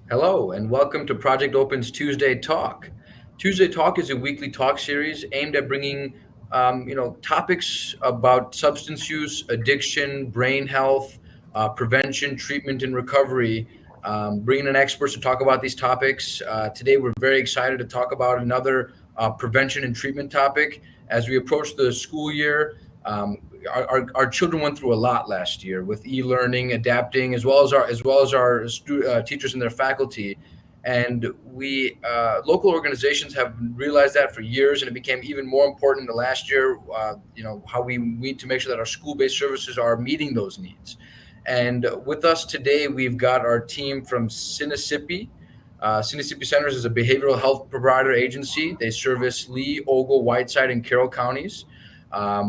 Hello, and welcome to Project Open's Tuesday Talk. Tuesday Talk is a weekly talk series aimed at bringing, topics about substance use, addiction, brain health, prevention, treatment, and recovery. Bringing in experts to talk about these topics. Today, we're very excited to talk about another prevention and treatment topic as we approach the school year. Um, our children went through a lot last year with e-learning, adapting, as well as our teachers and their faculty. And we local organizations have realized that for years, and it became even more important in the last year. How we need to make sure that our school-based services are meeting those needs. And with us today, we've got our team from Sinnissippi. Sinnissippi Centers is a behavioral health provider agency. They service Lee, Ogle, Whiteside, and Carroll counties.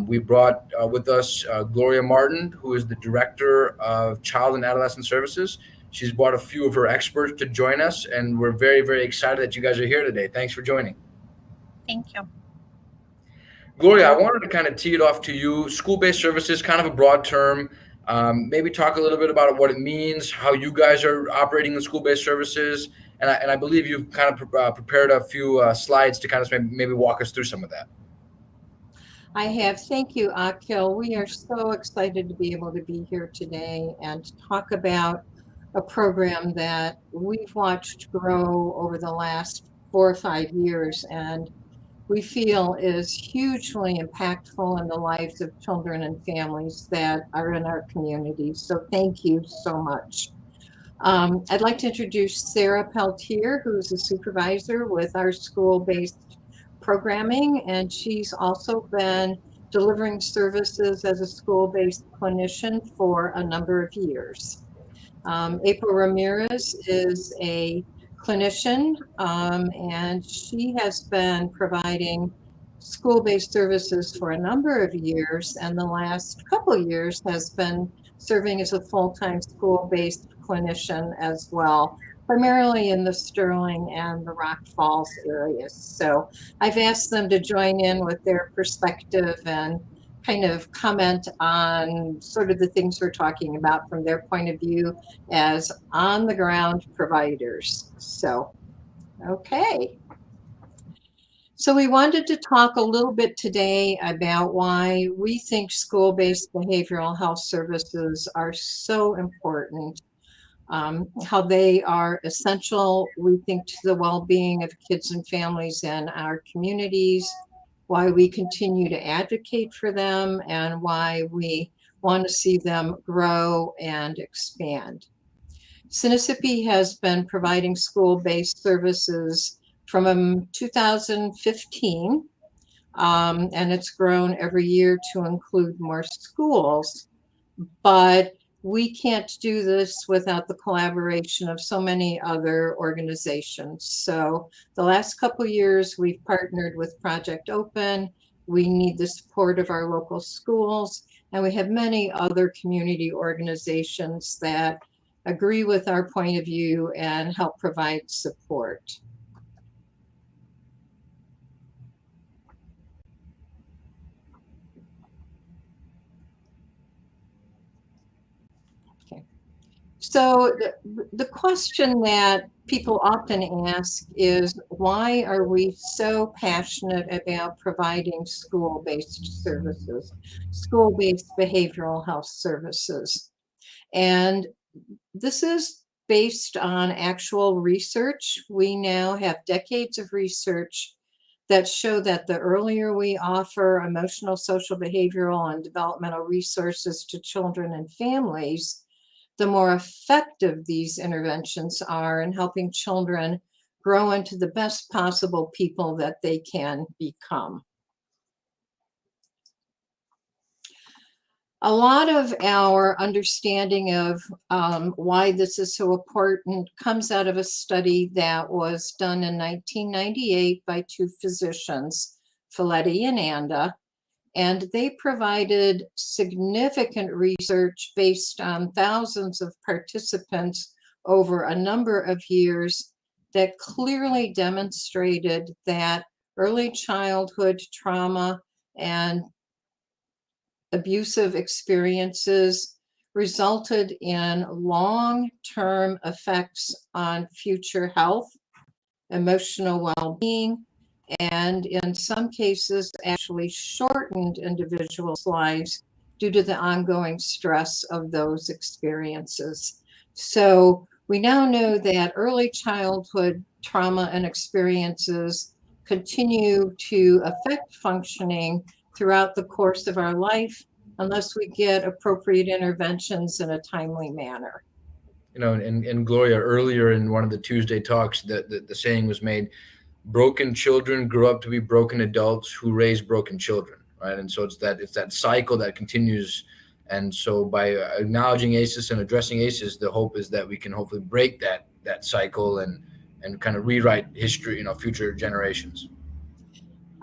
We brought with us Gloria Martin, who is the Director of Child and Adolescent Services. She's brought a few of her experts to join us, and we're very, very excited that you guys are here today. Thanks for joining. Thank you. Gloria, I wanted to kind of tee it off to you. School-based services, kind of a broad term. Maybe talk a little bit about what it means, how you guys are operating the school-based services, and I believe you've kind of prepared a few slides to kind of maybe walk us through some of that. I have. Thank you, Akil. We are so excited to be able to be here today and talk about a program that we've watched grow over the last 4 or 5 years and we feel is hugely impactful in the lives of children and families that are in our community. So thank you so much. I'd like to introduce Sarah Peltier, who's a supervisor with our school-based programming, and she's also been delivering services as a school-based clinician for a number of years. April Ramirez is a clinician, and she has been providing school-based services for a number of years, and the last couple of years has been serving as a full-time school-based clinician as well, primarily in the Sterling and the Rock Falls areas. So I've asked them to join in with their perspective and kind of comment on sort of the things we're talking about from their point of view as on the ground providers. So, okay. So we wanted to talk a little bit today about why we think school-based behavioral health services are so important, how they are essential, we think, to the well-being of kids and families in our communities, why we continue to advocate for them, and why we want to see them grow and expand. Sinnissippi has been providing school-based services from 2015, and it's grown every year to include more schools. But we can't do this without the collaboration of so many other organizations. So the last couple of years, we've partnered with Project Open. We need the support of our local schools, and we have many other community organizations that agree with our point of view and help provide support. Okay. So the question that people often ask is, why are we so passionate about providing school-based services, school-based behavioral health services? And this is based on actual research. We now have decades of research that show that the earlier we offer emotional, social, behavioral, and developmental resources to children and families, the more effective these interventions are in helping children grow into the best possible people that they can become. A lot of our understanding of why this is so important comes out of a study that was done in 1998 by two physicians, Folletti and Anda, and they provided significant research based on thousands of participants over a number of years that clearly demonstrated that early childhood trauma and abusive experiences resulted in long-term effects on future health, emotional well-being, and in some cases actually shortened individuals' lives due to the ongoing stress of those experiences. So we now know that early childhood trauma and experiences continue to affect functioning throughout the course of our life unless we get appropriate interventions in a timely manner. And Gloria, earlier in one of the Tuesday talks, the saying was made: broken children grow up to be broken adults who raise broken children, right? And so it's that cycle that continues. And so by acknowledging ACEs and addressing ACEs, the hope is that we can hopefully break that cycle and kind of rewrite history, future generations.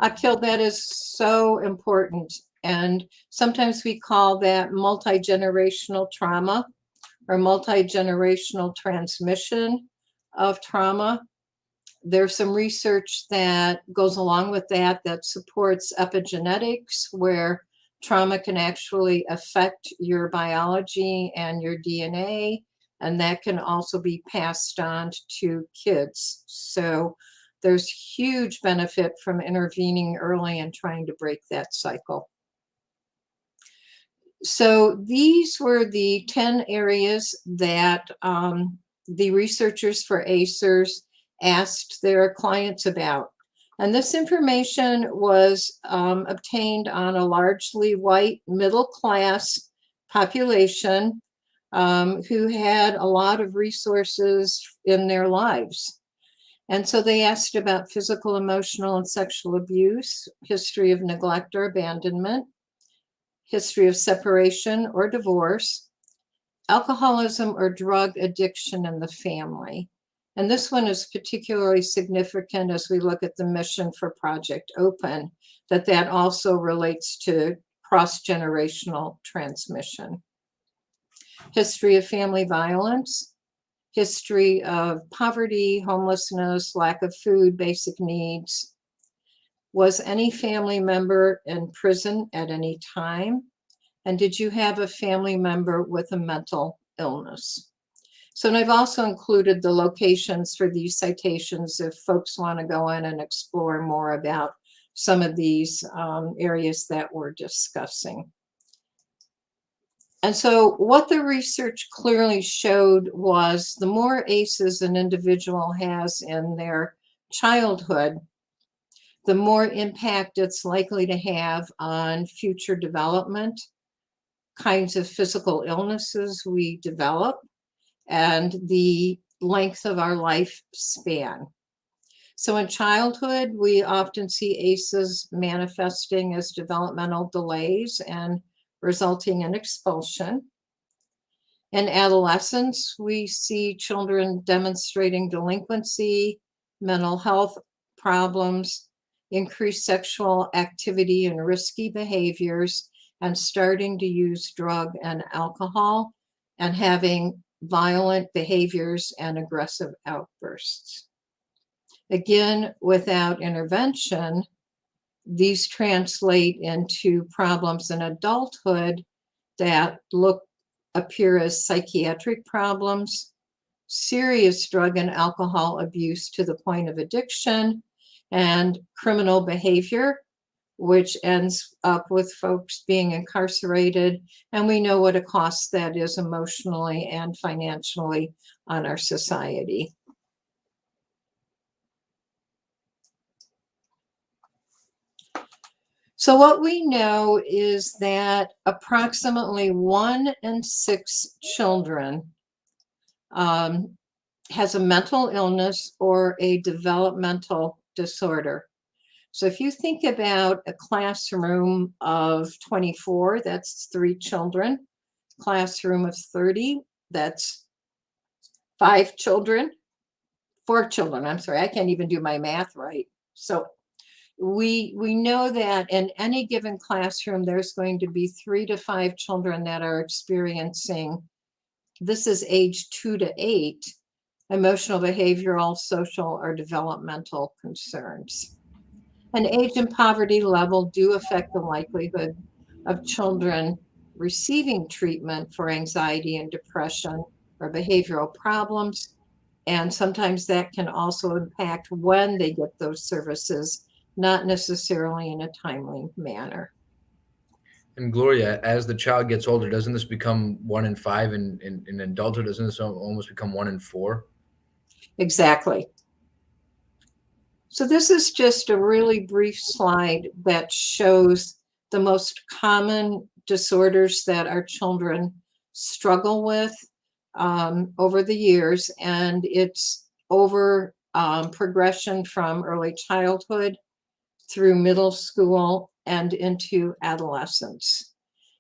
Akil, that is so important. And sometimes we call that multi-generational trauma or multi-generational transmission of trauma. There's some research that goes along with that supports epigenetics, where trauma can actually affect your biology and your DNA, and that can also be passed on to kids. So there's huge benefit from intervening early and trying to break that cycle. So these were the 10 areas that the researchers for ACERS asked their clients about. And this information was obtained on a largely white middle class population who had a lot of resources in their lives. And so they asked about physical, emotional, and sexual abuse, history of neglect or abandonment, history of separation or divorce, alcoholism or drug addiction in the family. And this one is particularly significant as we look at the mission for Project Open, that also relates to cross-generational transmission. History of family violence, history of poverty, homelessness, lack of food, basic needs. Was any family member in prison at any time? And did you have a family member with a mental illness? So, and I've also included the locations for these citations if folks want to go in and explore more about some of these areas that we're discussing. And so what the research clearly showed was the more ACEs an individual has in their childhood, the more impact it's likely to have on future development, kinds of physical illnesses we develop, and the length of our lifespan. So in childhood, we often see ACEs manifesting as developmental delays and resulting in expulsion. In adolescence, we see children demonstrating delinquency, mental health problems, increased sexual activity and risky behaviors, and starting to use drug and alcohol, and having violent behaviors and aggressive outbursts. Again, without intervention, these translate into problems in adulthood that appear as psychiatric problems, serious drug and alcohol abuse to the point of addiction, and criminal behavior, which ends up with folks being incarcerated. And we know what a cost that is emotionally and financially on our society. So what we know is that approximately 1 in 6 children has a mental illness or a developmental disorder. So if you think about a classroom of 24, that's 3 children. Classroom of 30, that's 5 children. 4 children, I'm sorry, I can't even do my math right. So we know that in any given classroom, there's going to be 3 to 5 children that are experiencing, this is age 2 to 8, emotional, behavioral, social, or developmental concerns. And age and poverty level do affect the likelihood of children receiving treatment for anxiety and depression or behavioral problems. And sometimes that can also impact when they get those services, not necessarily in a timely manner. And Gloria, as the child gets older, doesn't this become 1 in 5 in adulthood? Doesn't this almost become 1 in 4? Exactly. So this is just a really brief slide that shows the most common disorders that our children struggle with over the years, and it's over progression from early childhood through middle school and into adolescence.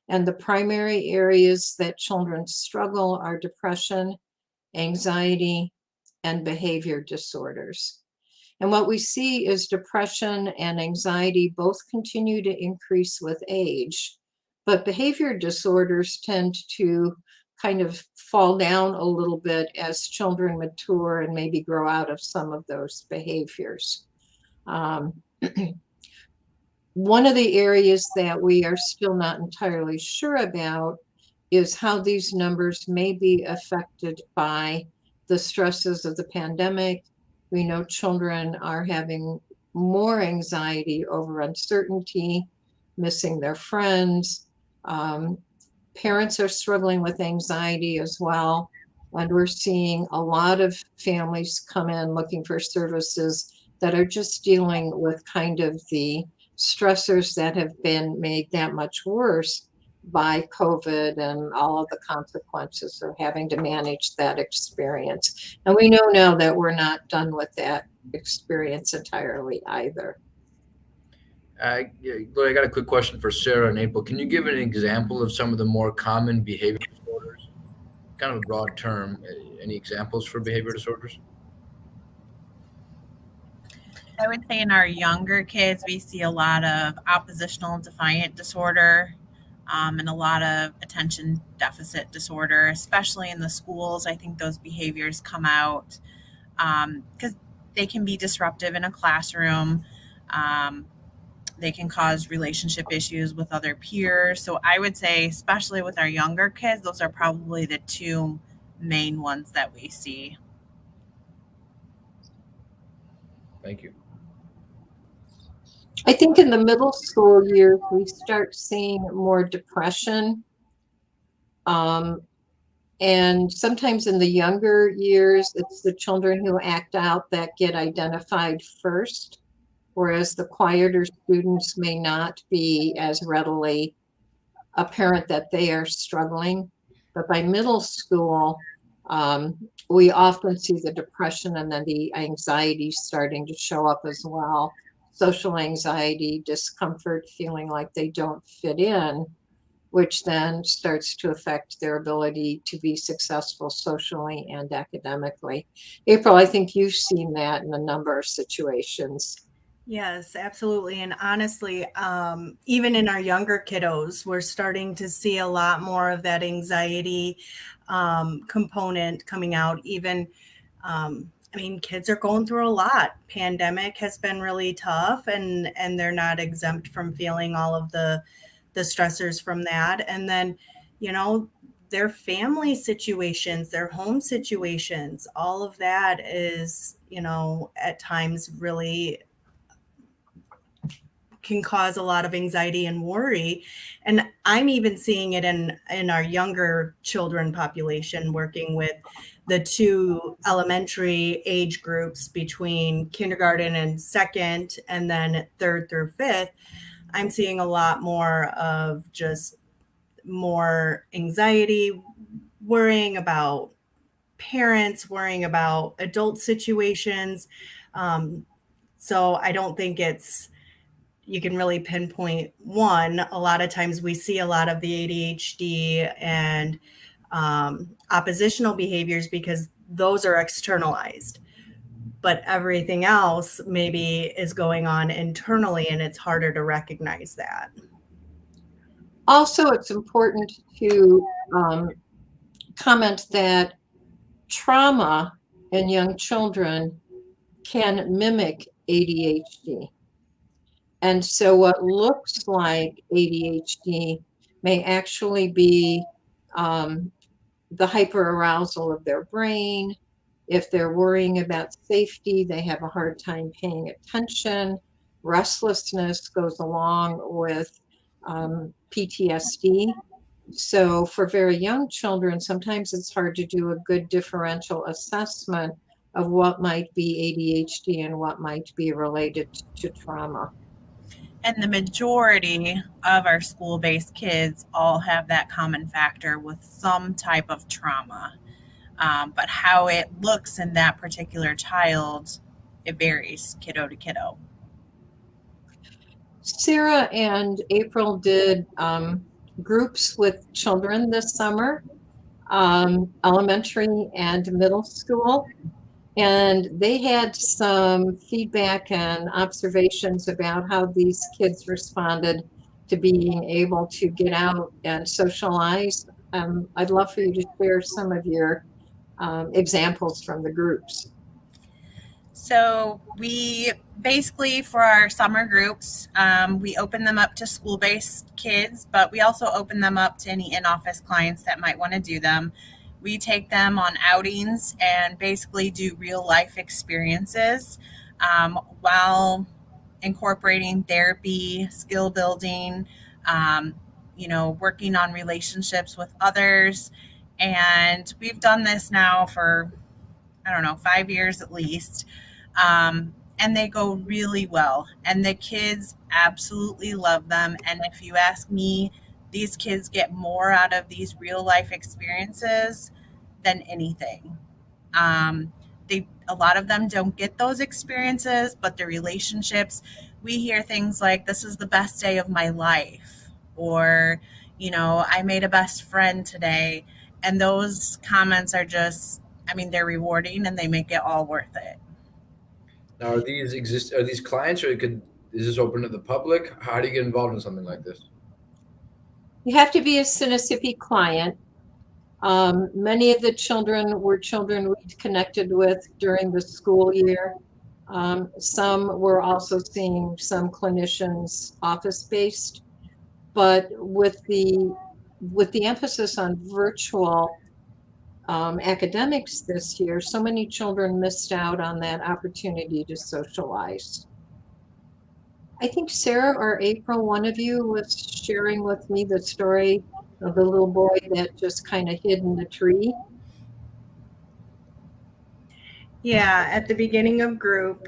And the primary areas that children struggle are depression, anxiety, and behavior disorders. And what we see is depression and anxiety both continue to increase with age, but behavior disorders tend to kind of fall down a little bit as children mature and maybe grow out of some of those behaviors. Um, One of the areas that we are still not entirely sure about is how these numbers may be affected by the stresses of the pandemic. We know children are having more anxiety over uncertainty, missing their friends. Um, Parents are struggling with anxiety as well. And we're seeing a lot of families come in looking for services that are just dealing with kind of the stressors that have been made that much worse by COVID and all of the consequences of having to manage that experience. And we know now that we're not done with that experience entirely either. Yeah, Gloria, I got a quick question for Sarah and April. Can you give an example of some of the more common behavior disorders? Kind of a broad term. Any examples for behavior disorders? I would say in our younger kids, we see a lot of oppositional defiant disorder, and a lot of attention deficit disorder, especially in the schools. I think those behaviors come out because they can be disruptive in a classroom. Um, they can cause relationship issues with other peers. So I would say, especially with our younger kids, those are probably the two main ones that we see. Thank you. I think in the middle school years, we start seeing more depression. Um, and sometimes in the younger years, it's the children who act out that get identified first, whereas the quieter students may not be as readily apparent that they are struggling. But by middle school, we often see the depression and then the anxiety starting to show up as well. Social anxiety, discomfort, feeling like they don't fit in, which then starts to affect their ability to be successful socially and academically. April, I think you've seen that in a number of situations. Yes, absolutely. And honestly, even in our younger kiddos, we're starting to see a lot more of that anxiety component coming out. Even, I mean, kids are going through a lot. Pandemic has been really tough, and they're not exempt from feeling all of the stressors from that. And then, you know, their family situations, their home situations, all of that is, at times really can cause a lot of anxiety and worry. And I'm even seeing it in our younger children population, working with the two elementary age groups between kindergarten and second, and then third through fifth. I'm seeing a lot more of just more anxiety, worrying about parents, worrying about adult situations. So I don't think you can really pinpoint one. A lot of times we see a lot of the ADHD and oppositional behaviors because those are externalized. But everything else maybe is going on internally, and it's harder to recognize that. Also, it's important to comment that trauma in young children can mimic ADHD. And so what looks like ADHD may actually be the hyperarousal of their brain. If they're worrying about safety, they have a hard time paying attention. Restlessness goes along with PTSD. So for very young children, sometimes it's hard to do a good differential assessment of what might be ADHD and what might be related to trauma. And the majority of our school-based kids all have that common factor with some type of trauma. But how it looks in that particular child, it varies kiddo to kiddo. Sarah and April did groups with children this summer, elementary and middle school. And they had some feedback and observations about how these kids responded to being able to get out and socialize. I'd love for you to share some of your examples from the groups. So we basically, for our summer groups, we open them up to school-based kids, but we also open them up to any in-office clients that might want to do them. We take them on outings and basically do real life experiences while incorporating therapy, skill building, working on relationships with others. And we've done this now for, 5 years at least. And they go really well. And the kids absolutely love them. And if you ask me, these kids get more out of these real life experiences than anything. A lot of them don't get those experiences, but the relationships, we hear things like, this is the best day of my life, or, I made a best friend today. And those comments are just, they're rewarding and they make it all worth it. Now, are these clients, or is this open to the public? How do you get involved in something like this? You have to be a Sinnissippi client. Many of the children were children we connected with during the school year. Some were also seeing some clinicians office-based, but with the emphasis on virtual academics this year, so many children missed out on that opportunity to socialize. I think Sarah or April, one of you, was sharing with me the story of the little boy that just kind of hid in the tree. Yeah, at the beginning of group,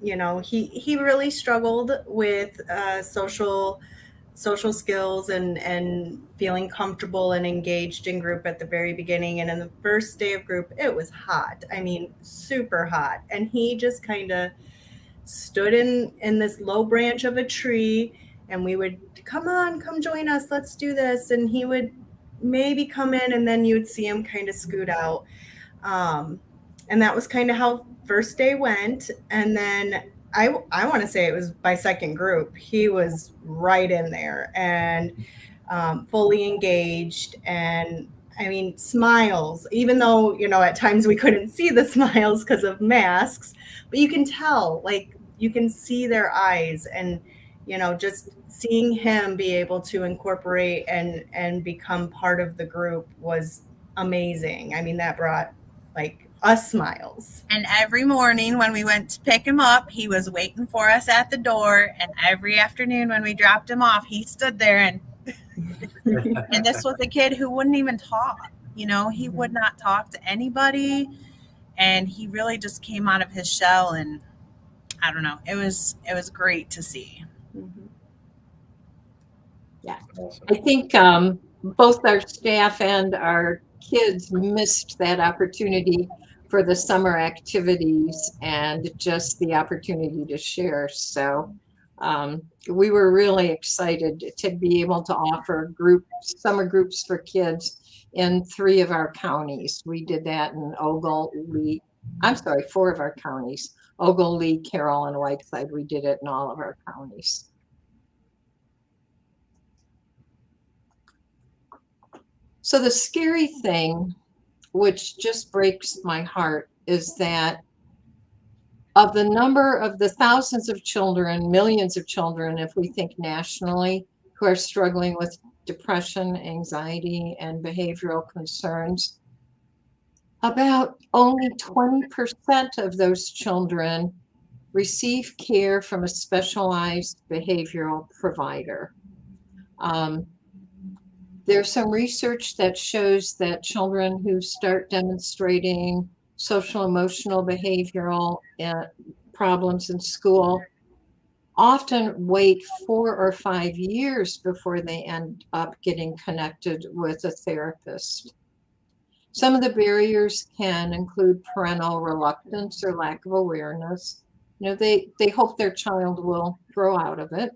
he really struggled with social skills and feeling comfortable and engaged in group at the very beginning. And in the first day of group, it was hot. Super hot. And he just kind of stood in this low branch of a tree, and we would, come join us, let's do this. And he would maybe come in, and then you would see him kind of scoot out. And that was kind of how first day went. And then I want to say it was by second group, he was right in there and fully engaged. And smiles, even though, at times we couldn't see the smiles because of masks, but you can tell, like, you can see their eyes. And, just seeing him be able to incorporate and become part of the group was amazing. That brought, like, us smiles. And every morning when we went to pick him up, he was waiting for us at the door. And every afternoon when we dropped him off, he stood there and and this was a kid who wouldn't even talk. He would not talk to anybody. And he really just came out of his shell. And I don't know, it was great to see. Mm-hmm. Yeah, I think both our staff and our kids missed that opportunity for the summer activities and just the opportunity to share. So we were really excited to be able to offer summer groups for kids in 3 of our counties. We did that in 4 of our counties: Ogle, Lee, Carroll, and Whiteside. We did it in all of our counties. So the scary thing, which just breaks my heart, is that of the number of the thousands of children, millions of children, if we think nationally, who are struggling with depression, anxiety, and behavioral concerns. About only 20% of those children receive care from a specialized behavioral provider. There's some research that shows that children who start demonstrating social, emotional, behavioral problems in school often wait 4 or 5 years before they end up getting connected with a therapist. Some of the barriers can include parental reluctance or lack of awareness. They hope their child will grow out of it.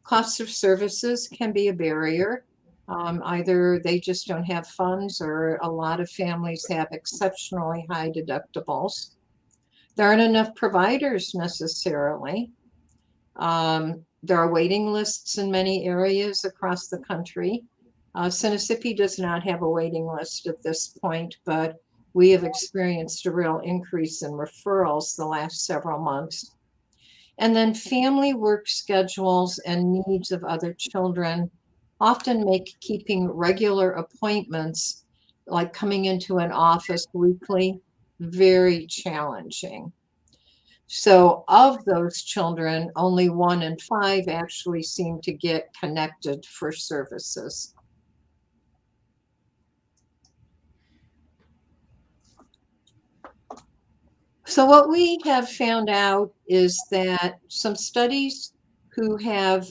Cost of services can be a barrier. Either they just don't have funds, or a lot of families have exceptionally high deductibles. There aren't enough providers necessarily. There are waiting lists in many areas across the country. Sinnissippi does not have a waiting list at this point, but we have experienced a real increase in referrals the last several months. And then family work schedules and needs of other children often make keeping regular appointments, like coming into an office weekly, very challenging. So of those children, only 1 in 5 actually seem to get connected for services. So what we have found out is that some studies who have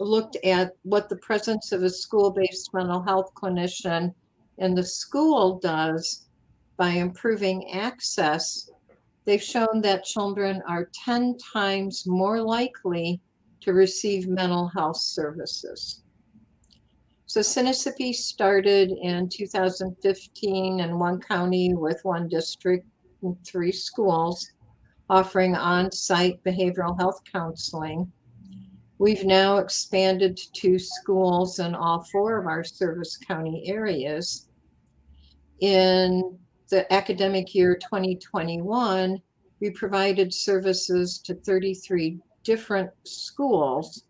looked at what the presence of a school-based mental health clinician in the school does by improving access, they've shown that children are 10 times more likely to receive mental health services. So Sinnissippi started in 2015 in one county with one district and 3 schools offering on-site behavioral health counseling. We've now expanded to 2 schools in all 4 of our service county areas. In the academic year 2021, we provided services to 33 different schools,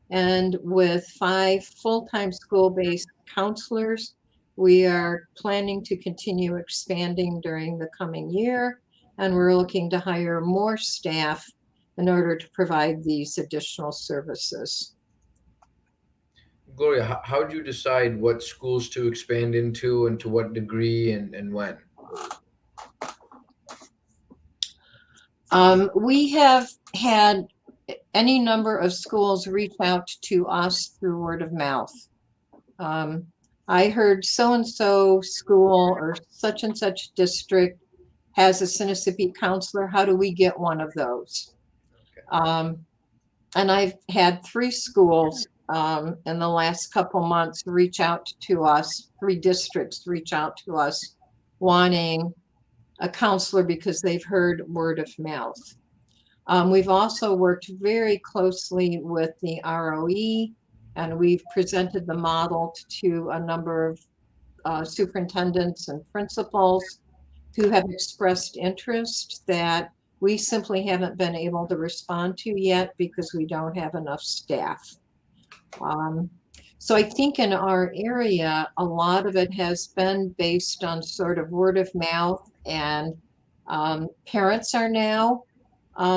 and with 5 full-time school-based counselors, we are planning to continue expanding during the coming year, and we're looking to hire more staff in order to provide these additional services. Gloria, how do you decide what schools to expand into and to what degree and when? We have had any number of schools reach out to us through word of mouth. I heard so-and-so school or such and such district has a Sinnissippi counselor. How do we get one of those? And I've had 3 schools in the last couple months reach out to us, 3 districts reach out to us wanting a counselor because they've heard word of mouth. We've also worked very closely with the ROE, and we've presented the model to a number of superintendents and principals who have expressed interest that we simply haven't been able to respond to yet because we don't have enough staff. So I think in our area, a lot of it has been based on sort of word of mouth, and parents are now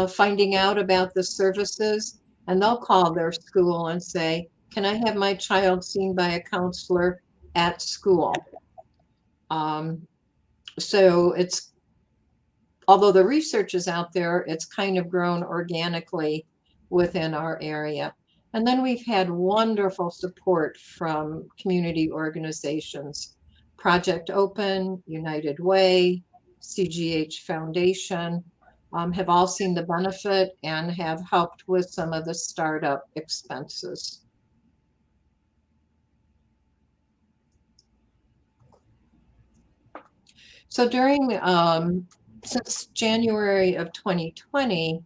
finding out about the services, and they'll call their school and say, can I have my child seen by a counselor at school? So it's, although the research is out there, it's kind of grown organically within our area. And then we've had wonderful support from community organizations, Project Open, United Way, CGH Foundation, have all seen the benefit and have helped with some of the startup expenses. So since January of 2020,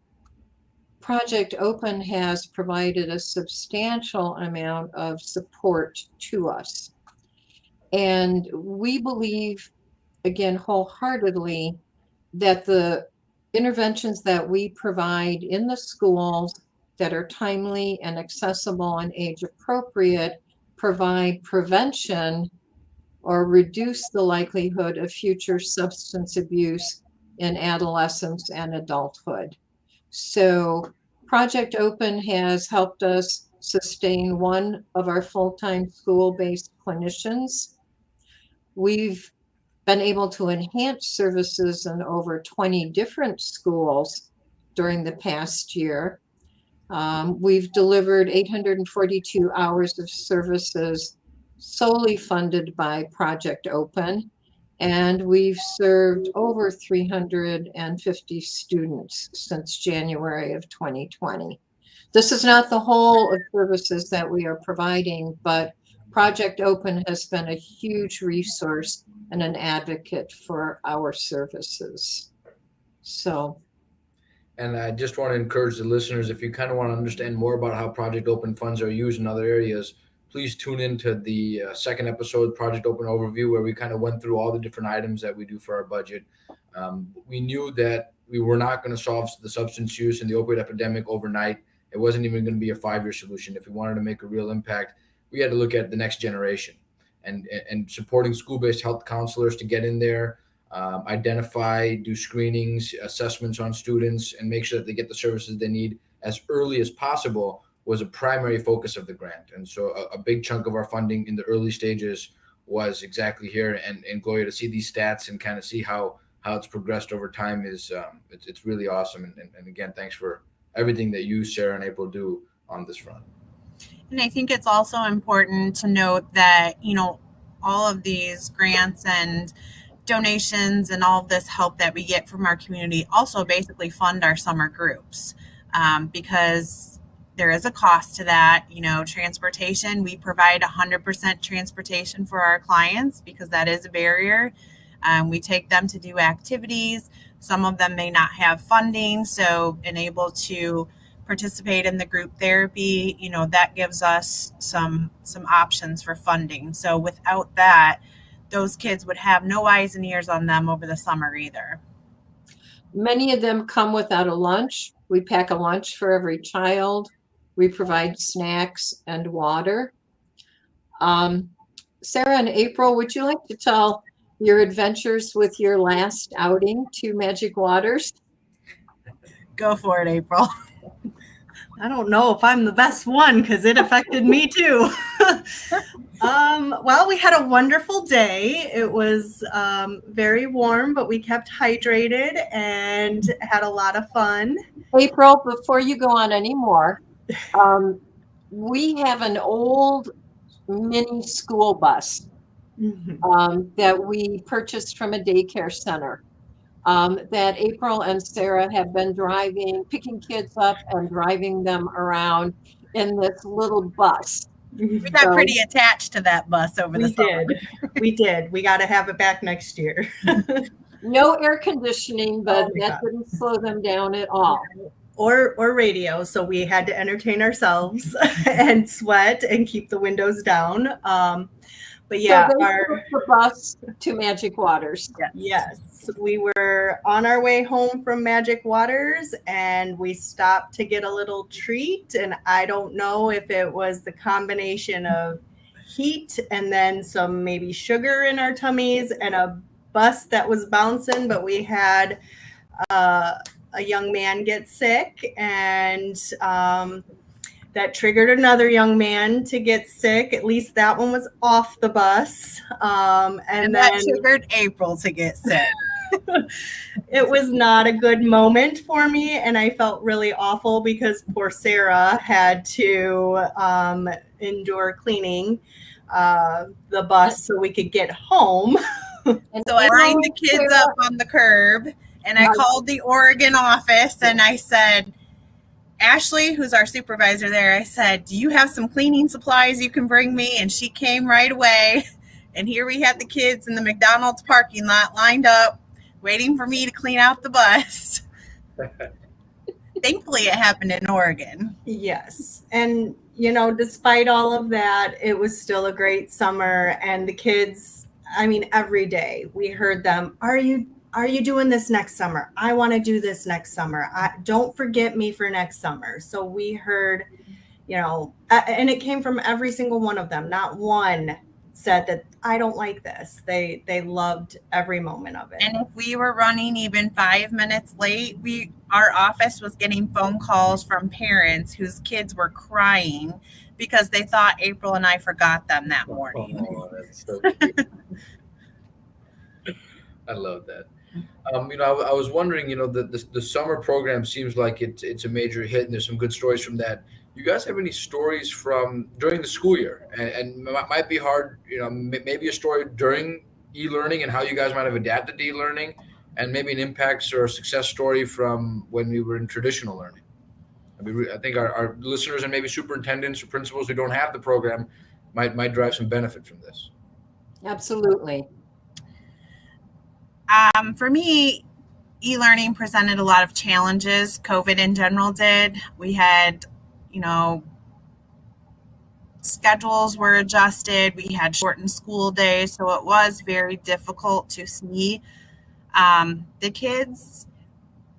Project Open has provided a substantial amount of support to us. And we believe, again, wholeheartedly, that the interventions that we provide in the schools that are timely and accessible and age appropriate, provide prevention or reduce the likelihood of future substance abuse in adolescence and adulthood. So Project Open has helped us sustain one of our full-time school-based clinicians. We've been able to enhance services in over 20 different schools during the past year. We've delivered 842 hours of services solely funded by Project Open, and we've served over 350 students since January of 2020. This is not the whole of services that we are providing, but Project Open has been a huge resource and an advocate for our services. So. And I just want to encourage the listeners, if you kind of want to understand more about how Project Open funds are used in other areas, please tune into the second episode, Project Open Overview, where we kind of went through all the different items that we do for our budget. We knew that we were not going to solve the substance use and the opioid epidemic overnight. It wasn't even going to be a 5-year solution. If we wanted to make a real impact, we had to look at the next generation and supporting school-based health counselors to get in there, identify, do screenings, assessments on students, and make sure that they get the services they need as early as possible was a primary focus of the grant. And so a big chunk of our funding in the early stages was exactly here. And Gloria, to see these stats and kind of see how it's progressed over time is it's really awesome. And again, thanks for everything that you, Sarah, and April do on this front. And I think it's also important to note that, all of these grants and donations and all of this help that we get from our community also basically fund our summer groups, because there is a cost to that. Transportation, we provide 100% transportation for our clients because that is a barrier. We take them to do activities. Some of them may not have funding, so being able to participate in the group therapy, that gives us some options for funding. So without that, those kids would have no eyes and ears on them over the summer either. Many of them come without a lunch. We pack a lunch for every child. We provide snacks and water. Sarah and April, would you like to tell your adventures with your last outing to Magic Waters? Go for it, April. I don't know if I'm the best one because it affected me too. Well, we had a wonderful day. It was very warm, but we kept hydrated and had a lot of fun. April, before you go on anymore, we have an old mini school bus that we purchased from a daycare center. That April and Sarah have been picking kids up and driving them around in this little bus. We got pretty attached to that bus over the summer. We did. We got to have it back next year. No air conditioning, but that didn't slow them down at all. Or radio, so we had to entertain ourselves and sweat and keep the windows down. But yeah, so took the bus to Magic Waters. Yes, we were on our way home from Magic Waters and we stopped to get a little treat. And I don't know if it was the combination of heat and then some maybe sugar in our tummies and a bus that was bouncing, but we had a young man get sick, and that triggered another young man to get sick. At least that one was off the bus. And that then triggered April to get sick. It was not a good moment for me. And I felt really awful because poor Sarah had to endure cleaning the bus so we could get home. And so I lined the kids up on the curb and I called the Oregon office and I said, Ashley, who's our supervisor there, I said, do you have some cleaning supplies you can bring me? And she came right away. And here we had the kids in the McDonald's parking lot lined up, waiting for me to clean out the bus. Thankfully, it happened in Oregon. Yes. And, despite all of that, it was still a great summer. And the kids, every day we heard them, are you are you doing this next summer? I want to do this next summer. Don't forget me for next summer. So we heard, and it came from every single one of them. Not one said that I don't like this. They loved every moment of it. And if we were running even 5 minutes late, our office was getting phone calls from parents whose kids were crying because they thought April and I forgot them that morning. Oh, that's so cute. I love that. I was wondering, the summer program seems like it's a major hit, and there's some good stories from that. You guys have any stories from during the school year, and it might be hard, maybe a story during e-learning and how you guys might have adapted to e-learning, and maybe an impact or a success story from when we were in traditional learning. I think our listeners and maybe superintendents or principals who don't have the program might drive some benefit from this. Absolutely. For me, e-learning presented a lot of challenges. COVID in general did. We had, schedules were adjusted. We had shortened school days. So it was very difficult to see the kids,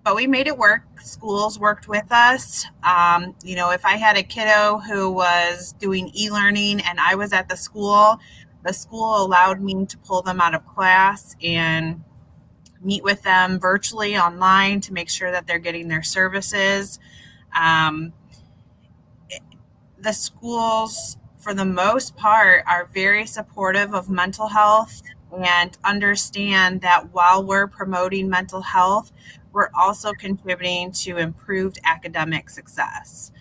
but we made it work. Schools worked with us. If I had a kiddo who was doing e-learning and I was at the school allowed me to pull them out of class and meet with them virtually online to make sure that they're getting their services. The schools, for the most part, are very supportive of mental health and understand that while we're promoting mental health, we're also contributing to improved academic success.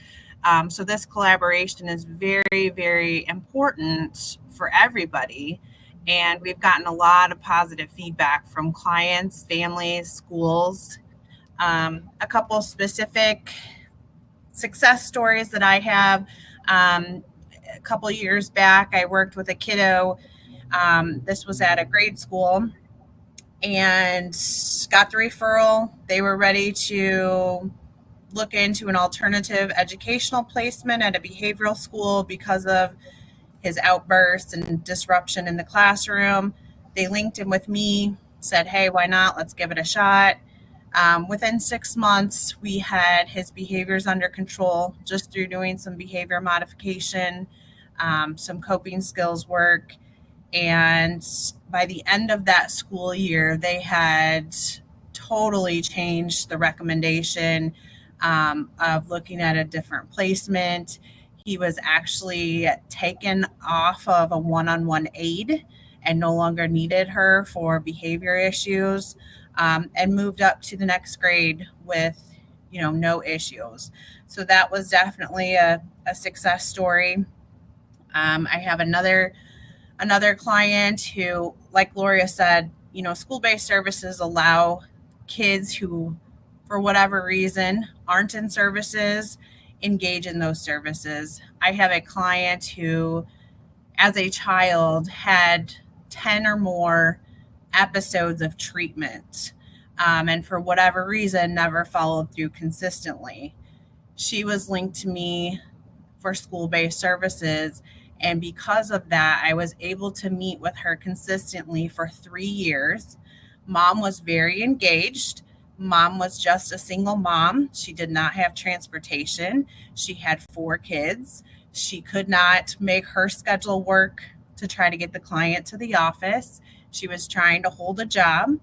So this collaboration is very, very important for everybody. And we've gotten a lot of positive feedback from clients, families, schools. A couple specific success stories that I have. A couple years back, I worked with a kiddo. This was at a grade school and got the referral. They were ready to look into an alternative educational placement at a behavioral school because of his outbursts and disruption in the classroom. They linked him with me, said, hey, why not? Let's give it a shot. Within 6 months, we had his behaviors under control just through doing some behavior modification, some coping skills work. And by the end of that school year, they had totally changed the recommendation of looking at a different placement. He was actually taken off of a one-on-one aid and no longer needed her for behavior issues, and moved up to the next grade with, no issues. So that was definitely a success story. I have another client who, like Gloria said, school-based services allow kids who, for whatever reason, aren't in services, engage in those services. I have a client who, as a child, had 10 or more episodes of treatment, and for whatever reason, never followed through consistently. She was linked to me for school-based services, and because of that, I was able to meet with her consistently for 3 years. Mom was very engaged. Mom was just a single mom. She did not have transportation. She had 4 kids. She could not make her schedule work to try to get the client to the office. She was trying to hold a job.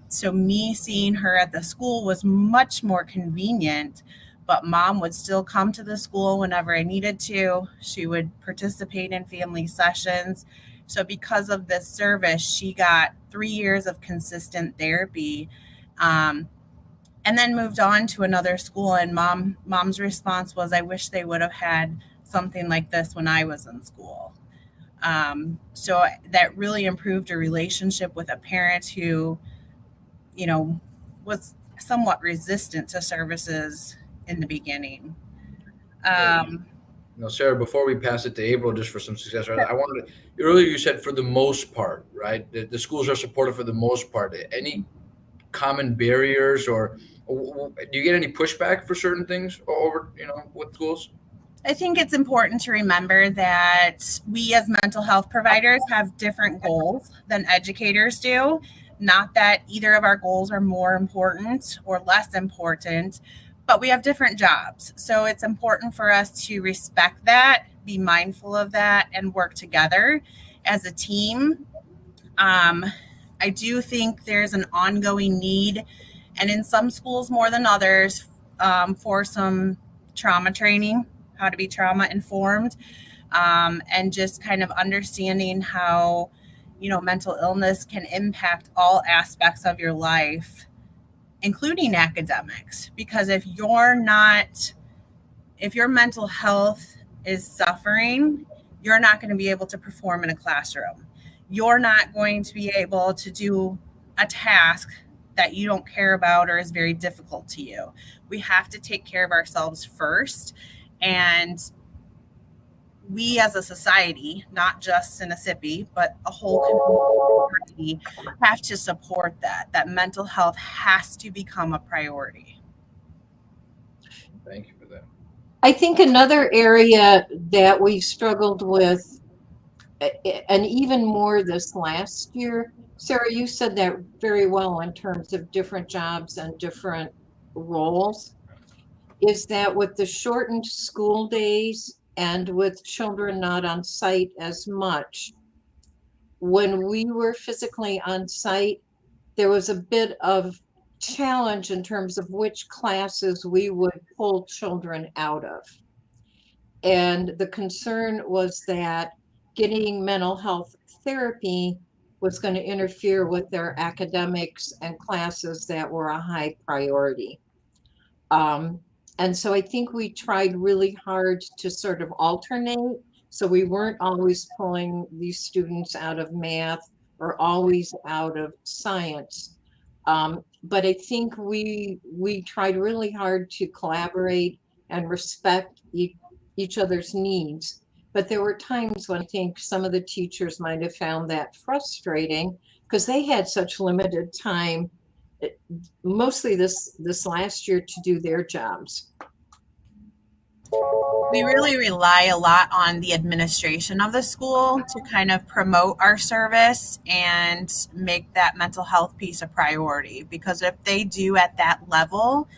So me seeing her at the school was much more convenient, but mom would still come to the school whenever I needed to. She would participate in family sessions. So because of this service, she got 3 years of consistent therapy. And then moved on to another school, and mom's response was, I wish they would have had something like this when I was in school. So that really improved a relationship with a parent who, was somewhat resistant to services in the beginning. Sarah, before we pass it to April, just for some success, right? I wanted to, earlier you said for the most part, right? The schools are supportive for the most part. Any common barriers, or do you get any pushback for certain things over, with schools? I think it's important to remember that we as mental health providers have different goals than educators do. Not that either of our goals are more important or less important, but we have different jobs. So it's important for us to respect that, be mindful of that, and work together as a team. I do think there's an ongoing need, and in some schools more than others, for some trauma training, how to be trauma informed, and just kind of understanding how, mental illness can impact all aspects of your life, including academics. Because if your mental health is suffering, you're not going to be able to perform in a classroom. You're not going to be able to do a task that you don't care about or is very difficult to you. We have to take care of ourselves first. And we as a society, not just Sinnissippi, but a whole community, have to support that mental health has to become a priority. Thank you for that. I think another area that we struggled with, and even more this last year, Sarah, you said that very well in terms of different jobs and different roles, is that with the shortened school days and with children not on site as much, when we were physically on site, there was a bit of challenge in terms of which classes we would pull children out of. And the concern was that getting mental health therapy was going to interfere with their academics and classes that were a high priority. And so I think we tried really hard to sort of alternate. So we weren't always pulling these students out of math or always out of science. But I think we tried really hard to collaborate and respect each other's needs. But there were times when I think some of the teachers might have found that frustrating because they had such limited time, mostly this last year, to do their jobs. We really rely a lot on the administration of the school to kind of promote our service and make that mental health piece a priority, because if they do at that level,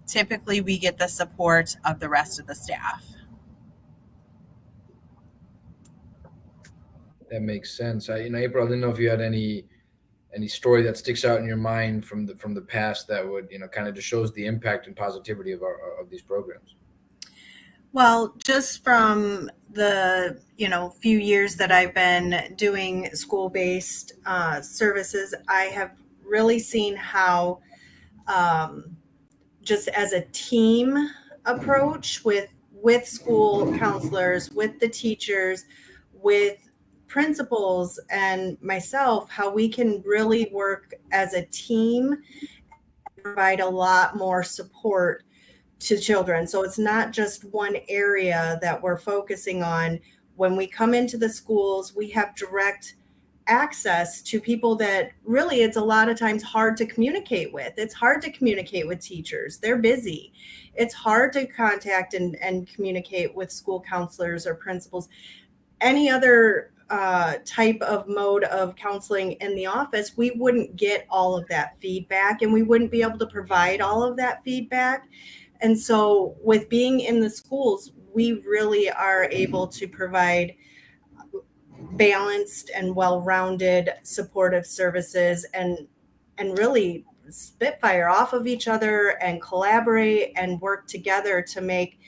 typically we get the support of the rest of the staff. That makes sense. April, I didn't know if you had any story that sticks out in your mind from the past that would, kind of just shows the impact and positivity of these programs. Well, just from the few years that I've been doing school-based services, I have really seen how just as a team approach with school counselors, with the teachers, with principals and myself, how we can really work as a team and provide a lot more support to children. So it's not just one area that we're focusing on. When we come into the schools, we have direct access to people that really it's a lot of times hard to communicate with. It's hard to communicate with teachers. They're busy. It's hard to contact and communicate with school counselors or principals. Any other type of mode of counseling in the office, we wouldn't get all of that feedback and we wouldn't be able to provide all of that feedback. And so with being in the schools, we really are able to provide balanced and well-rounded supportive services and really spitfire off of each other and collaborate and work together to make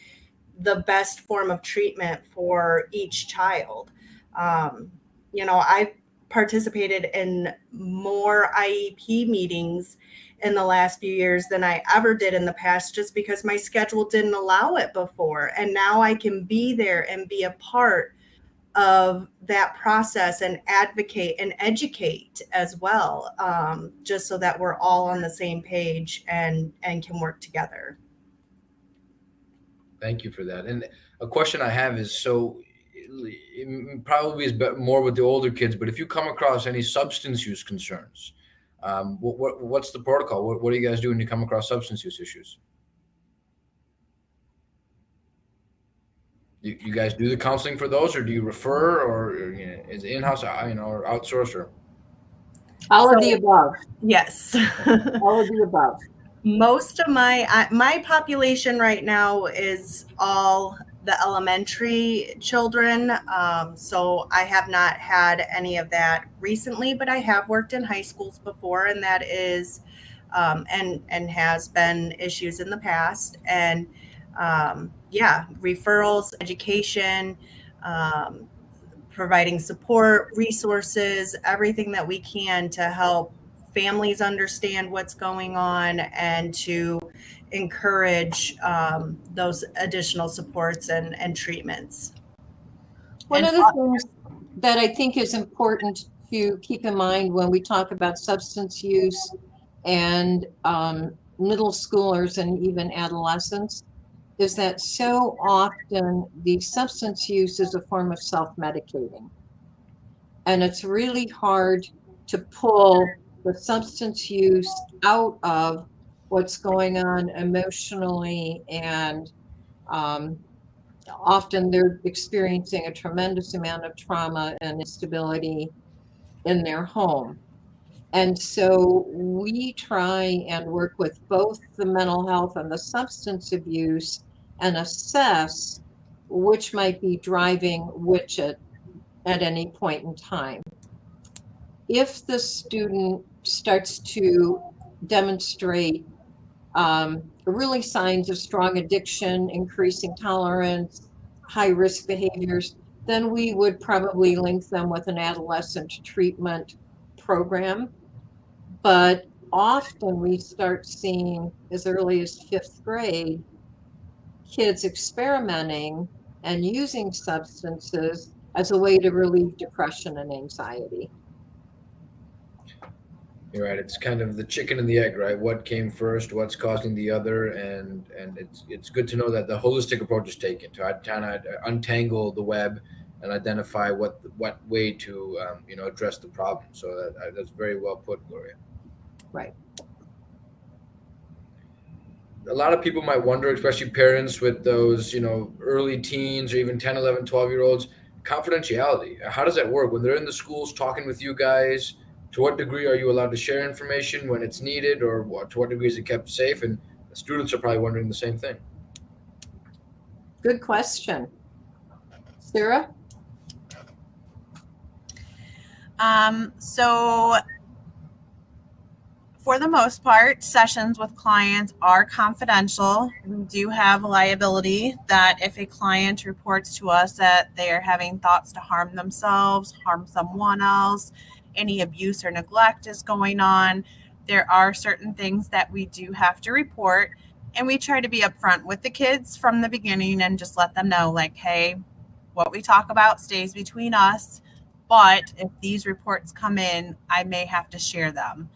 the best form of treatment for each child. I've participated in more IEP meetings in the last few years than I ever did in the past, just because my schedule didn't allow it before. And now I can be there and be a part of that process and advocate and educate as well, just so that we're all on the same page and can work together. Thank you for that. And a question I have is, so it probably is more with the older kids, but if you come across any substance use concerns, what's the protocol? What do you guys do when you come across substance use issues? You guys do the counseling for those, or do you refer, or is it in-house, or outsource, or? All of So, the above. yes. All of the above. Most of my population right now is all the elementary children. So I have not had any of that recently, but I have worked in high schools before, and that is and has been issues in the past. And yeah, referrals, education, um, providing support, resources, everything that we can to help families understand what's going on and to encourage those additional supports and treatments. One And of the things that I think is important to keep in mind when we talk about substance use and middle schoolers and even adolescents is that so often the substance use is a form of self-medicating. And it's really hard to pull the substance use out of what's going on emotionally, and um, often they're experiencing a tremendous amount of trauma and instability in their home. And so we try and work with both the mental health and the substance abuse and assess which might be driving which at any point in time. If the student starts to demonstrate really signs of strong addiction, increasing tolerance, high risk behaviors, then we would probably link them with an adolescent treatment program. But often we start seeing as early as fifth grade kids experimenting and using substances as a way to relieve depression and anxiety. You're right. It's kind of the chicken and the egg, right? What came first? What's causing the other? And it's good to know that the holistic approach is taken to kind of untangle the web and identify what way to address the problem. So that's very well put, Gloria. Right. A lot of people might wonder, especially parents with those early teens or even 10, 11, 12 year olds, confidentiality. How does that work when they're in the schools talking with you guys? To what degree are you allowed to share information when it's needed, or to what degree is it kept safe? And the students are probably wondering the same thing. Good question. Sarah? So for the most part, sessions with clients are confidential. We do have a liability that if a client reports to us that they are having thoughts to harm themselves, harm someone else, any abuse or neglect is going on, there are certain things that we do have to report. And we try to be upfront with the kids from the beginning and just let them know, like, hey, what we talk about stays between us. But if these reports come in, I may have to share them.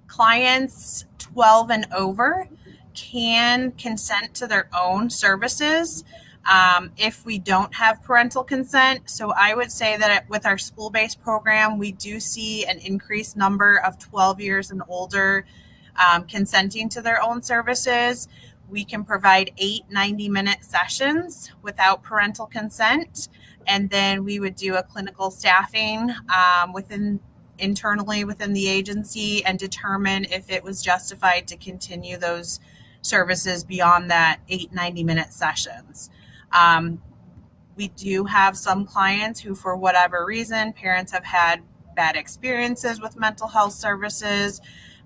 Clients 12 and over can consent to their own services if we don't have parental consent. So I would say that with our school-based program, we do see an increased number of 12 years and older consenting to their own services. We can provide 8 90-minute sessions without parental consent. And then we would do a clinical staffing internally within the agency and determine if it was justified to continue those services beyond that 8 90-minute sessions. We do have some clients who, for whatever reason, parents have had bad experiences with mental health services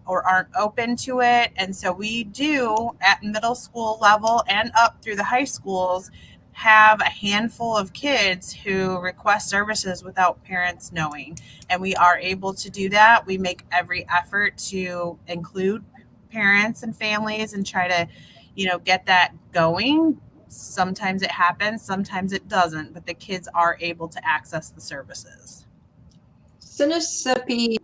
or aren't open to it. And so we do, at middle school level and up through the high schools, have a handful of kids who request services without parents knowing. And we are able to do that. We make every effort to include parents and families and try to, get that going. Sometimes it happens, sometimes it doesn't, but the kids are able to access the services. Sinnissippi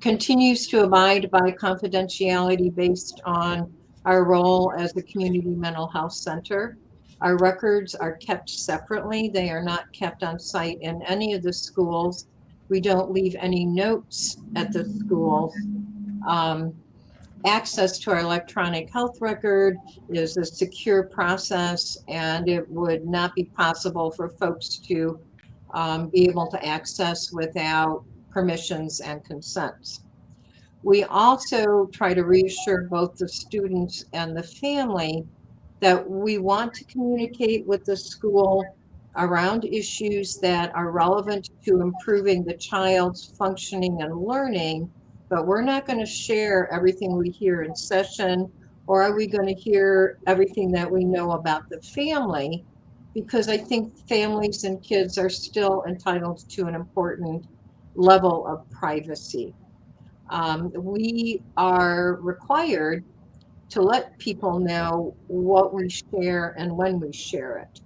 continues to abide by confidentiality based on our role as the community mental health center. Our records are kept separately. They are not kept on site in any of the schools. We don't leave any notes at the schools. Access to our electronic health record is a secure process, and it would not be possible for folks to be able to access without permissions and consents. We also try to reassure both the students and the family that we want to communicate with the school around issues that are relevant to improving the child's functioning and learning, but we're not going to share everything we hear in session, or are we going to hear everything that we know about the family? Because I think families and kids are still entitled to an important level of privacy. We are required to let people know what we share and when we share it.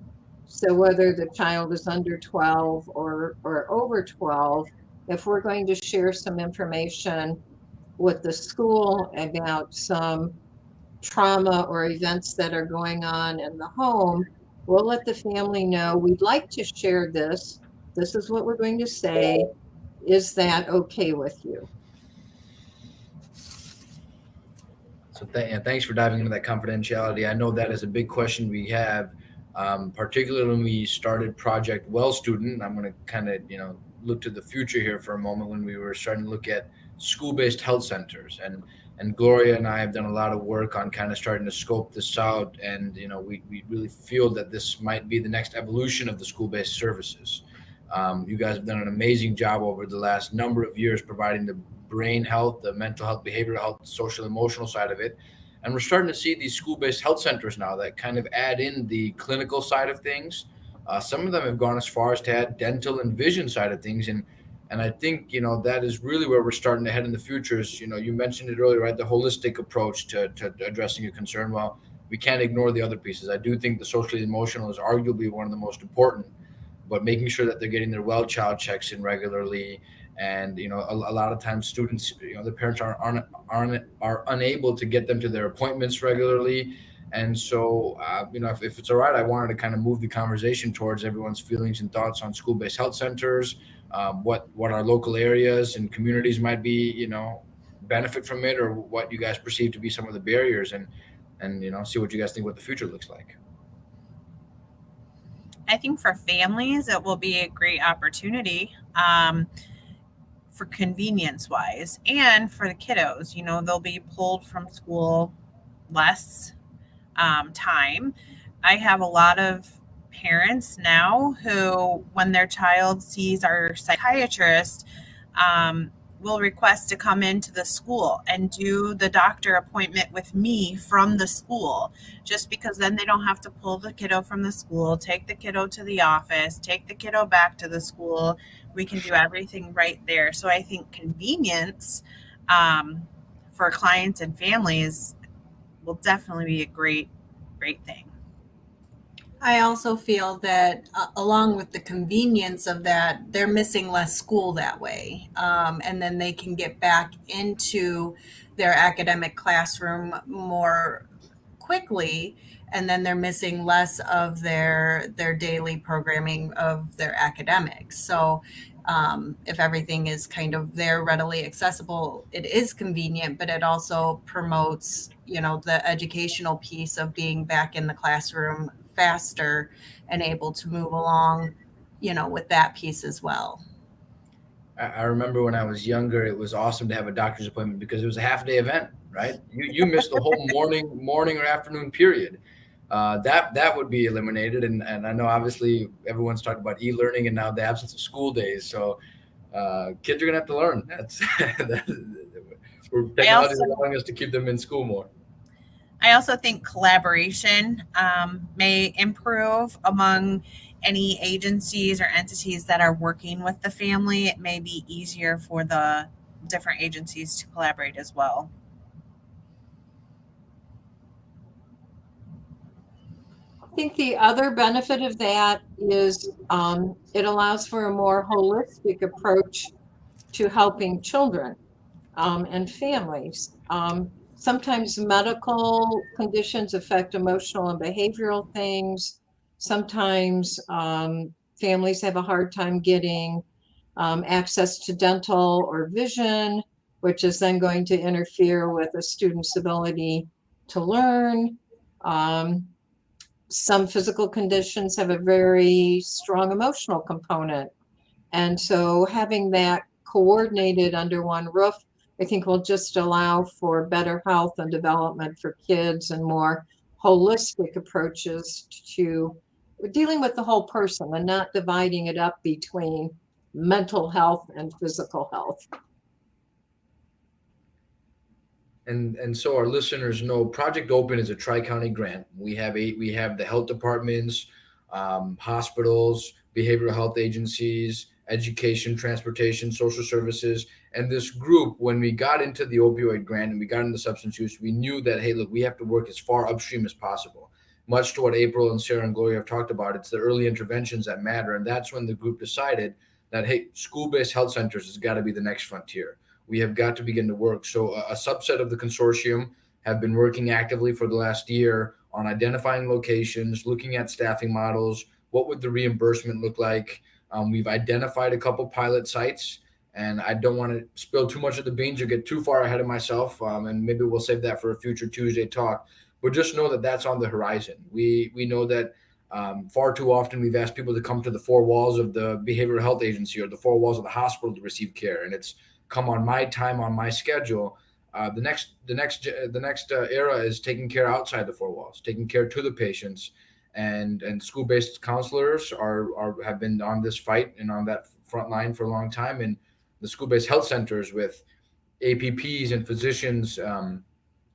So whether the child is under 12 or over 12, if we're going to share some information with the school about some trauma or events that are going on in the home, we'll let the family know we'd like to share this. This is what we're going to say. Is that okay with you? So thanks for diving into that confidentiality. I know that is a big question we have, particularly when we started Project Well Student. I'm going to kind of look to the future here for a moment when we were starting to look at school-based health centers, and Gloria and I have done a lot of work on kind of starting to scope this out, and we really feel that this might be the next evolution of the school-based services. You guys have done an amazing job over the last number of years providing the brain health, the mental health, behavioral health, social, emotional side of it. And we're starting to see these school-based health centers now that kind of add in the clinical side of things. Some of them have gone as far as to add dental and vision side of things. And I think, that is really where we're starting to head in the future is, you mentioned it earlier, right? The holistic approach to addressing your concern. Well, we can't ignore the other pieces. I do think the socially emotional is arguably one of the most important, but making sure that they're getting their well child checks in regularly. And a lot of times students, the parents are unable to get them to their appointments regularly. And so if it's all right, I wanted to kind of move the conversation towards everyone's feelings and thoughts on school-based health centers, what our local areas and communities might be benefit from it, or what you guys perceive to be some of the barriers, and see what you guys think what the future looks like. I think for families, it will be a great opportunity for convenience wise, and for the kiddos. They'll be pulled from school less time. I have a lot of parents now who, when their child sees our psychiatrist, will request to come into the school and do the doctor appointment with me from the school, just because then they don't have to pull the kiddo from the school, take the kiddo to the office, take the kiddo back to the school. We can do everything right there. So I think convenience for clients and families will definitely be a great thing. I also feel that along with the convenience of that, they're missing less school that way. And then they can get back into their academic classroom more quickly. And then they're missing less of their daily programming of their academics. So if everything is kind of there readily accessible, it is convenient, but it also promotes, the educational piece of being back in the classroom faster and able to move along, with that piece as well. I remember when I was younger, it was awesome to have a doctor's appointment because it was a half-day event, right? You missed the whole morning or afternoon period. That would be eliminated, and I know obviously everyone's talking about e-learning and now the absence of school days. So kids are gonna have to learn. Technology is allowing us to keep them in school more. I also think collaboration may improve among any agencies or entities that are working with the family. It may be easier for the different agencies to collaborate as well. I think the other benefit of that is it allows for a more holistic approach to helping children and families. Sometimes medical conditions affect emotional and behavioral things. Sometimes families have a hard time getting access to dental or vision, which is then going to interfere with a student's ability to learn. Some physical conditions have a very strong emotional component. And so having that coordinated under one roof, I think will just allow for better health and development for kids and more holistic approaches to dealing with the whole person and not dividing it up between mental health and physical health. And so our listeners know Project Open is a tri-county grant. We have the health departments, hospitals, behavioral health agencies, education, transportation, social services. And this group, when we got into the opioid grant and we got into substance use, we knew that, hey, look, we have to work as far upstream as possible. Much to what April and Sarah and Gloria have talked about, it's the early interventions that matter. And that's when the group decided that, hey, school-based health centers has got to be the next frontier. We have got to begin to work. So a subset of the consortium have been working actively for the last year on identifying locations, looking at staffing models. What would the reimbursement look like? We've identified a couple pilot sites, and I don't want to spill too much of the beans or get too far ahead of myself, and maybe we'll save that for a future Tuesday talk. But just know that that's on the horizon. We know that far too often we've asked people to come to the four walls of the behavioral health agency or the four walls of the hospital to receive care, and it's come on my time, on my schedule. The next era is taking care outside the four walls, taking care to the patients, and school-based counselors have been on this fight and on that front line for a long time. And the school-based health centers with APPs and physicians,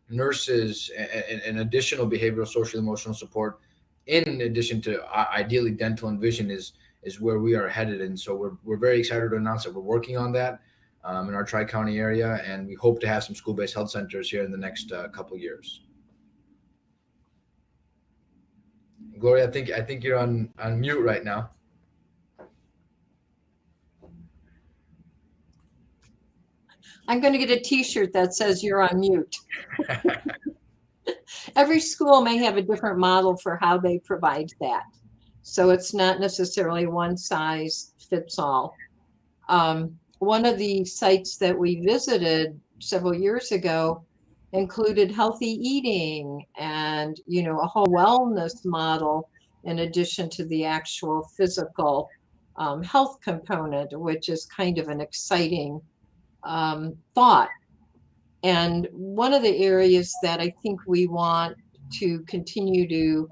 nurses, and additional behavioral, social, emotional support, in addition to ideally dental and vision, is where we are headed. And so we're very excited to announce that we're working on that in our tri-county area, and we hope to have some school-based health centers here in the next couple of years. Gloria, I think you're on mute right now. I'm going to get a t-shirt that says you're on mute. Every school may have a different model for how they provide that. So it's not necessarily one size fits all. One of the sites that we visited several years ago included healthy eating and, a whole wellness model in addition to the actual physical health component, which is kind of an exciting thought. And one of the areas that I think we want to continue to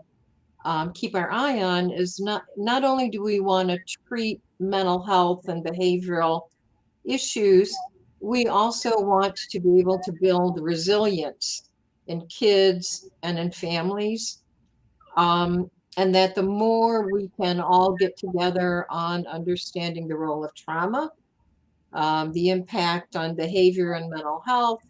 keep our eye on is not only do we want to treat mental health and behavioral issues, we also want to be able to build resilience in kids and in families. And that the more we can all get together on understanding the role of trauma, the impact on behavior and mental health,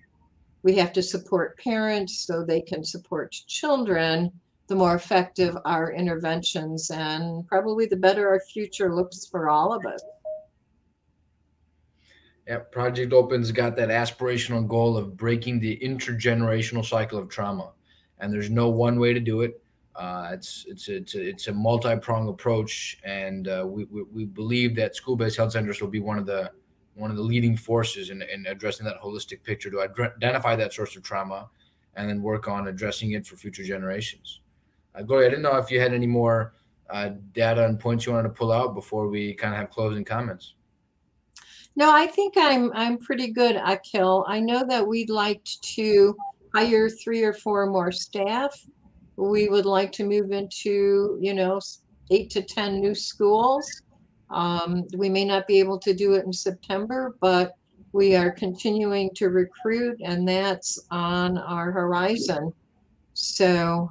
we have to support parents so they can support children, the more effective our interventions and probably the better our future looks for all of us. Yeah, Project Open's got that aspirational goal of breaking the intergenerational cycle of trauma, and there's no one way to do it. It's a multi-pronged approach, and we believe that school-based health centers will be one of the leading forces in addressing that holistic picture to identify that source of trauma, and then work on addressing it for future generations. Gloria, I didn't know if you had any more data and points you wanted to pull out before we kind of have closing comments. No, I think I'm pretty good, Akhil. I know that we'd like to hire 3 or 4 more staff. We would like to move into, 8 to 10 new schools. We may not be able to do it in September, but we are continuing to recruit, and that's on our horizon. So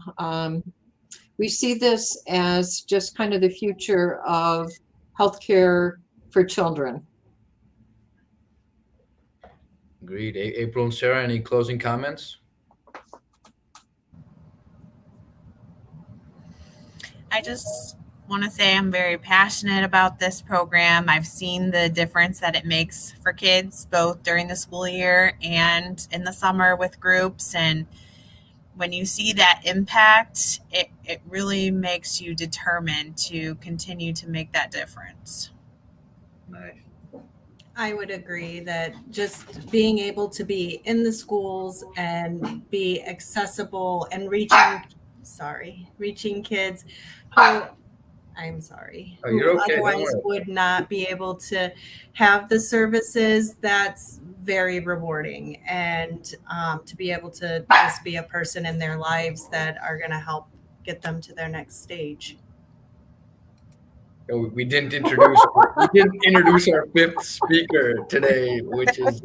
we see this as just kind of the future of healthcare for children. Agreed. April and Sarah, any closing comments? I just want to say I'm very passionate about this program. I've seen the difference that it makes for kids, both during the school year and in the summer with groups. And when you see that impact, it really makes you determined to continue to make that difference. Nice. I would agree that just being able to be in the schools and be accessible and reaching kids who I'm sorry, Oh, who you're okay. Don't otherwise worry. would not be able to have the services. That's very rewarding. And to be able to just be a person in their lives that are going to help get them to their next stage. We didn't introduce our fifth speaker today, which is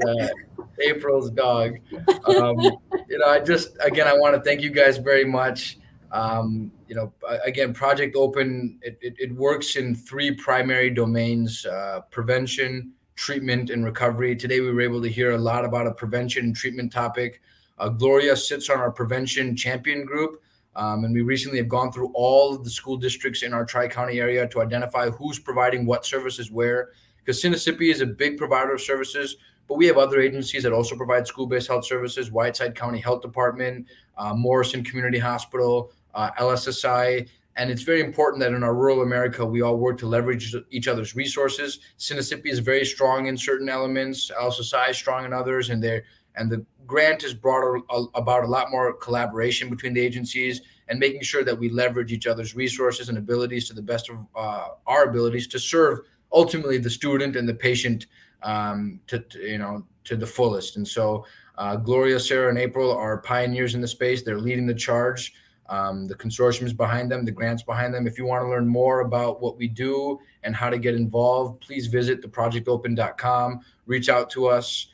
April's dog. I want to thank you guys very much. Again, Project Open, it works in three primary domains: prevention, treatment, and recovery. Today, we were able to hear a lot about a prevention and treatment topic. Gloria sits on our prevention champion group. And we recently have gone through all of the school districts in our Tri-County area to identify who's providing what services where, because Sinnissippi is a big provider of services, but we have other agencies that also provide school-based health services: Whiteside County Health Department, Morrison Community Hospital, LSSI. And it's very important that in our rural America, we all work to leverage each other's resources. Sinnissippi is very strong in certain elements, LSSI is strong in others, and the grant has brought about a lot more collaboration between the agencies and making sure that we leverage each other's resources and abilities to the best of our abilities to serve ultimately the student and the patient to the fullest. And so Gloria, Sarah, and April are pioneers in the space. They're leading the charge. The consortium is behind them, the grants behind them. If you want to learn more about what we do and how to get involved, please visit theprojectopen.com. Reach out to us.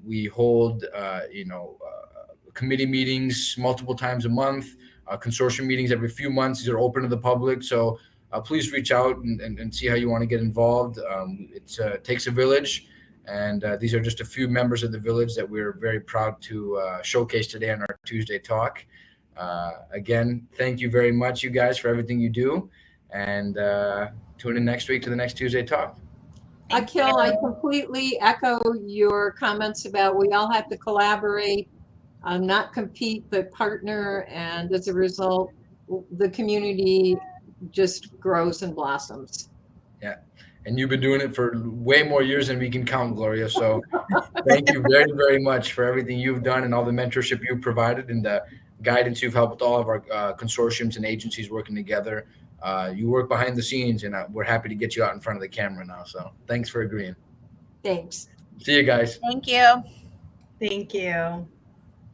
We hold, committee meetings multiple times a month, consortium meetings every few months. These are open to the public. So please reach out and see how you want to get involved. It takes a village. And these are just a few members of the village that we're very proud to showcase today on our Tuesday talk. Again, thank you very much, you guys, for everything you do. And tune in next week to the next Tuesday talk. Akil, I completely echo your comments about we all have to collaborate, not compete, but partner. And as a result, the community just grows and blossoms. Yeah. And you've been doing it for way more years than we can count, Gloria. So thank you very, very much for everything you've done and all the mentorship you've provided and the guidance you've helped with all of our consortiums and agencies working together. You work behind the scenes, and we're happy to get you out in front of the camera now. So thanks for agreeing. Thanks. See you guys. Thank you. Thank you.